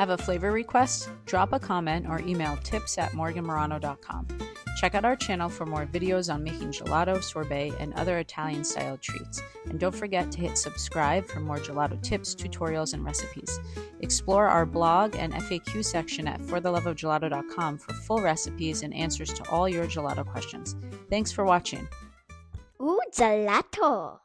Have a flavor request? Drop a comment or email tips@morganmorano.com. Check out our channel for more videos on making gelato, sorbet, and other Italian-style treats. And don't forget to hit subscribe for more gelato tips, tutorials, and recipes. Explore our blog and FAQ section at fortheloveofgelato.com for full recipes and answers to all your gelato questions. Thanks for watching. Ooh, gelato!